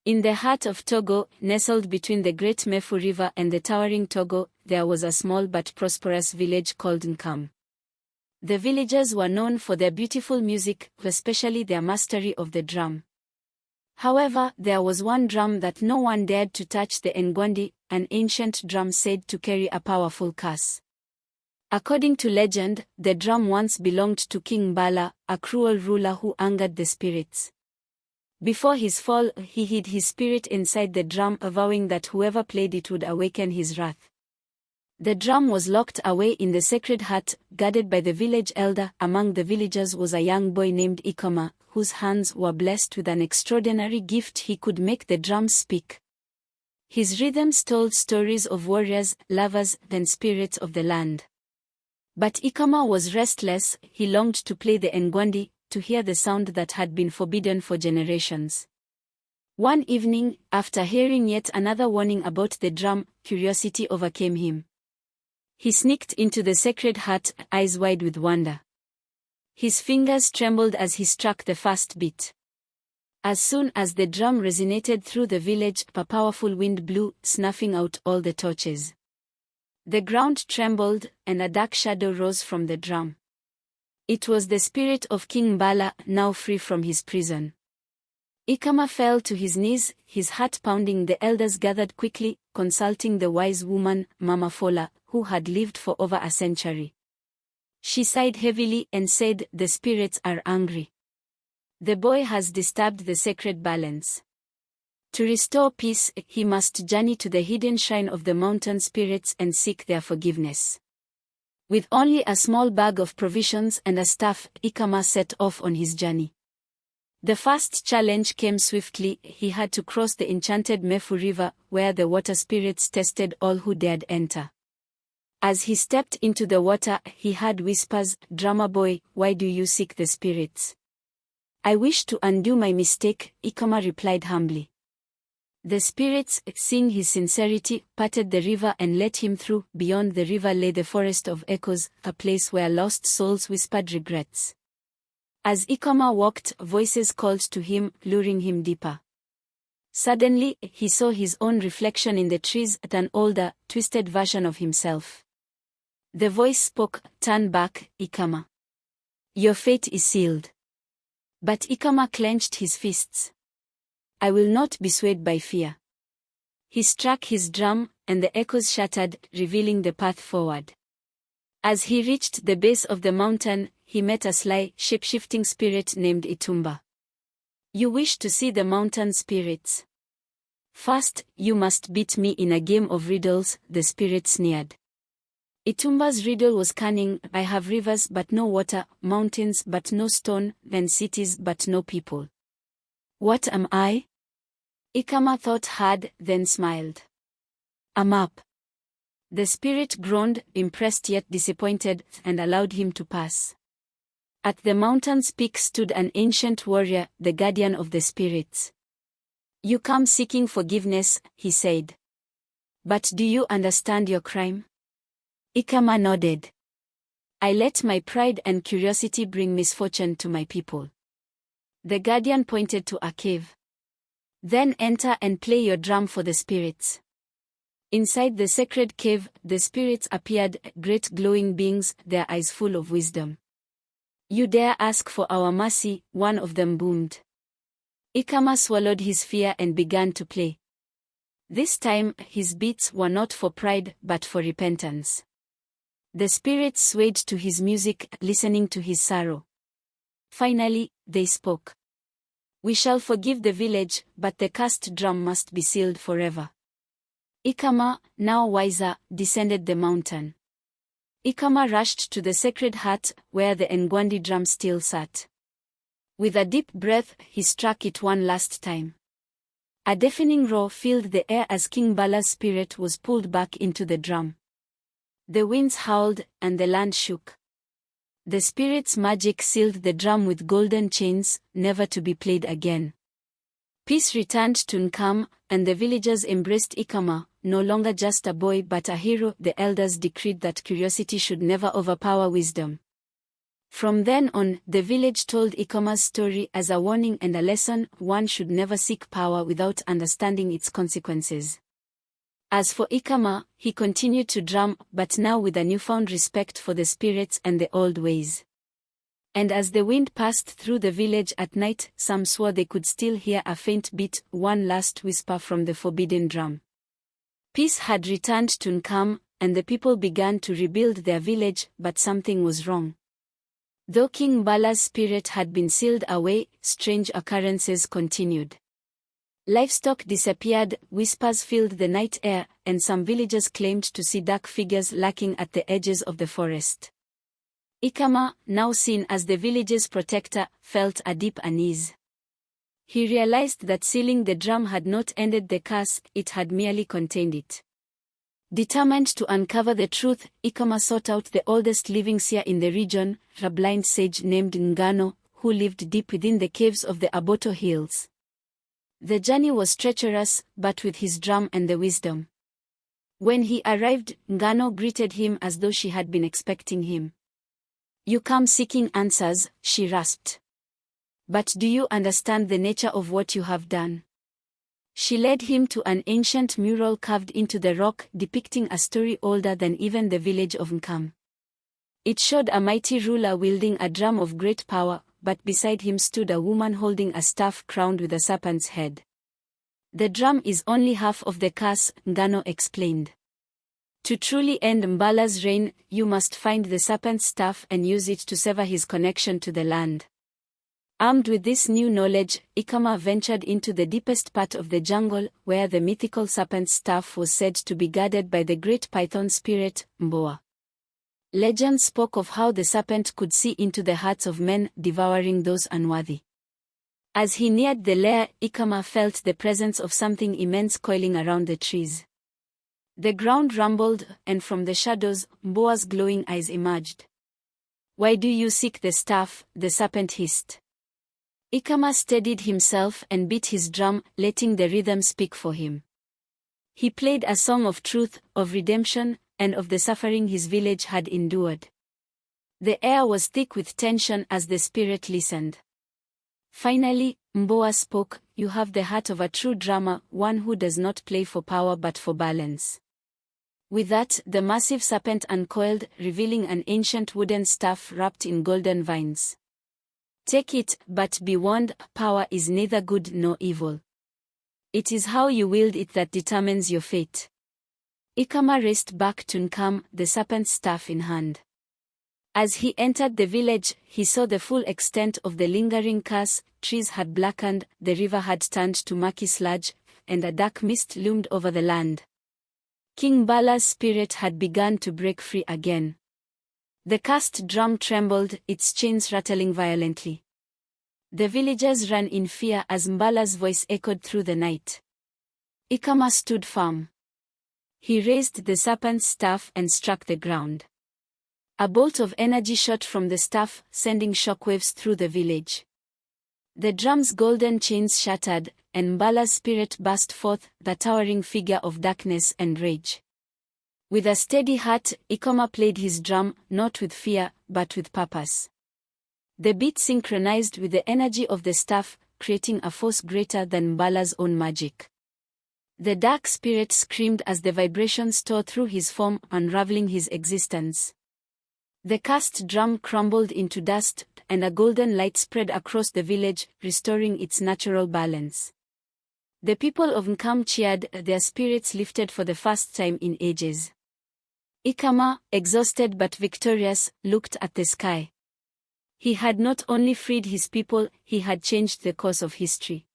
In the heart of Togo, nestled between the great Mefou River and the towering Togo, there was a small but prosperous village called Nkum. The villagers were known for their beautiful music, especially their mastery of the drum. However, there was one drum that no one dared to touch, the Ngwandi, an ancient drum said to carry a powerful curse. According to legend, the drum once belonged to King Mbala, a cruel ruler who angered the spirits. Before his fall, he hid his spirit inside the drum, vowing that whoever played it would awaken his wrath. The drum was locked away in the sacred hut, guarded by the village elder. Among the villagers was a young boy named Ekema, whose hands were blessed with an extraordinary gift: he could make the drums speak. His rhythms told stories of warriors, lovers, and spirits of the land. But Ekema was restless. He longed to play the Ngwandi, to hear the sound that had been forbidden for generations. One evening, after hearing yet another warning about the drum, curiosity overcame him. He sneaked into the sacred hut, eyes wide with wonder. His fingers trembled as he struck the first beat. As soon as the drum resonated through the village, a powerful wind blew, snuffing out all the torches. The ground trembled, and a dark shadow rose from the drum. It was the spirit of King Mbala, now free from his prison. Ekema fell to his knees, his heart pounding. The elders gathered quickly, consulting the wise woman, Mama Fola, who had lived for over a century. She sighed heavily and said, "The spirits are angry. The boy has disturbed the sacred balance. To restore peace, he must journey to the hidden shrine of the mountain spirits and seek their forgiveness." With only a small bag of provisions and a staff, Ekema set off on his journey. The first challenge came swiftly. He had to cross the enchanted Mefou River, where the water spirits tested all who dared enter. As he stepped into the water, he heard whispers, "Drummer boy, why do you seek the spirits?" "I wish to undo my mistake," Ekema replied humbly. The spirits, seeing his sincerity, parted the river and let him through. Beyond the river lay the forest of echoes, a place where lost souls whispered regrets. As Ekema walked, voices called to him, luring him deeper. Suddenly, he saw his own reflection in the trees, an older, twisted version of himself. The voice spoke, "Turn back, Ekema. Your fate is sealed." But Ekema clenched his fists. "I will not be swayed by fear." He struck his drum, and the echoes shattered, revealing the path forward. As he reached the base of the mountain, he met a sly, shape-shifting spirit named Itumba. "You wish to see the mountain spirits? First, you must beat me in a game of riddles," the spirit sneered. Itumba's riddle was cunning. "I have rivers but no water, mountains but no stone, and cities but no people. What am I?" Ekema thought hard, then smiled. "A map." The spirit groaned, impressed yet disappointed, and allowed him to pass. At the mountain's peak stood an ancient warrior, the guardian of the spirits. "You come seeking forgiveness," he said. "But do you understand your crime?" Ekema nodded. "I let my pride and curiosity bring misfortune to my people." The guardian pointed to a cave. "Then enter and play your drum for the spirits." Inside the sacred cave, the spirits appeared, great glowing beings, their eyes full of wisdom. "You dare ask for our mercy," one of them boomed. Ekema swallowed his fear and began to play. This time, his beats were not for pride, but for repentance. The spirits swayed to his music, listening to his sorrow. Finally, they spoke. "We shall forgive the village, but the cursed drum must be sealed forever." Ekema, now wiser, descended the mountain. Ekema rushed to the sacred hut, where the Ngwandi drum still sat. With a deep breath, he struck it one last time. A deafening roar filled the air as King Mbala's spirit was pulled back into the drum. The winds howled, and the land shook. The spirit's magic sealed the drum with golden chains, never to be played again. Peace returned to Nkum, and the villagers embraced Ekema, no longer just a boy but a hero. The elders decreed that curiosity should never overpower wisdom. From then on, the village told Ekema's story as a warning and a lesson: one should never seek power without understanding its consequences. As for Ekema, he continued to drum, but now with a newfound respect for the spirits and the old ways. And as the wind passed through the village at night, some swore they could still hear a faint beat, one last whisper from the forbidden drum. Peace had returned to Nkum, and the people began to rebuild their village, but something was wrong. Though King Mbala's spirit had been sealed away, strange occurrences continued. Livestock disappeared, whispers filled the night air, and some villagers claimed to see dark figures lurking at the edges of the forest. Ekema, now seen as the village's protector, felt a deep unease. He realized that sealing the drum had not ended the curse, it had merely contained it. Determined to uncover the truth, Ekema sought out the oldest living seer in the region, a blind sage named Ngano, who lived deep within the caves of the Aboto Hills. The journey was treacherous, but with his drum and the wisdom. When he arrived, Ngano greeted him as though she had been expecting him. "You come seeking answers," she rasped. "But do you understand the nature of what you have done?" She led him to an ancient mural carved into the rock depicting a story older than even the village of Nkum. It showed a mighty ruler wielding a drum of great power, but beside him stood a woman holding a staff crowned with a serpent's head. "The drum is only half of the curse," Ngano explained. "To truly end Mbala's reign, you must find the serpent's staff and use it to sever his connection to the land." Armed with this new knowledge, Ekema ventured into the deepest part of the jungle, where the mythical serpent's staff was said to be guarded by the great python spirit, Mboa. Legend spoke of how the serpent could see into the hearts of men, devouring those unworthy. As he neared the lair, Ekema felt the presence of something immense coiling around the trees. The ground rumbled, and from the shadows, Mboa's glowing eyes emerged. "Why do you seek the staff?" the serpent hissed. Ekema steadied himself and beat his drum, letting the rhythm speak for him. He played a song of truth, of redemption, and of the suffering his village had endured. The air was thick with tension as the spirit listened. Finally, Mboa spoke, "You have the heart of a true drummer, one who does not play for power but for balance." With that, the massive serpent uncoiled, revealing an ancient wooden staff wrapped in golden vines. "Take it, but be warned, power is neither good nor evil. It is how you wield it that determines your fate." Ekema raced back to Nkum, the serpent's staff in hand. As he entered the village, he saw the full extent of the lingering curse. Trees had blackened, the river had turned to murky sludge, and a dark mist loomed over the land. King Mbala's spirit had begun to break free again. The cursed drum trembled, its chains rattling violently. The villagers ran in fear as Mbala's voice echoed through the night. Ekema stood firm. He raised the serpent's staff and struck the ground. A bolt of energy shot from the staff, sending shockwaves through the village. The drum's golden chains shattered, and Mbala's spirit burst forth, the towering figure of darkness and rage. With a steady heart, Ekema played his drum, not with fear, but with purpose. The beat synchronized with the energy of the staff, creating a force greater than Mbala's own magic. The dark spirit screamed as the vibrations tore through his form, unraveling his existence. The cursed drum crumbled into dust, and a golden light spread across the village, restoring its natural balance. The people of Nkum cheered, their spirits lifted for the first time in ages. Ekema, exhausted but victorious, looked at the sky. He had not only freed his people, he had changed the course of history.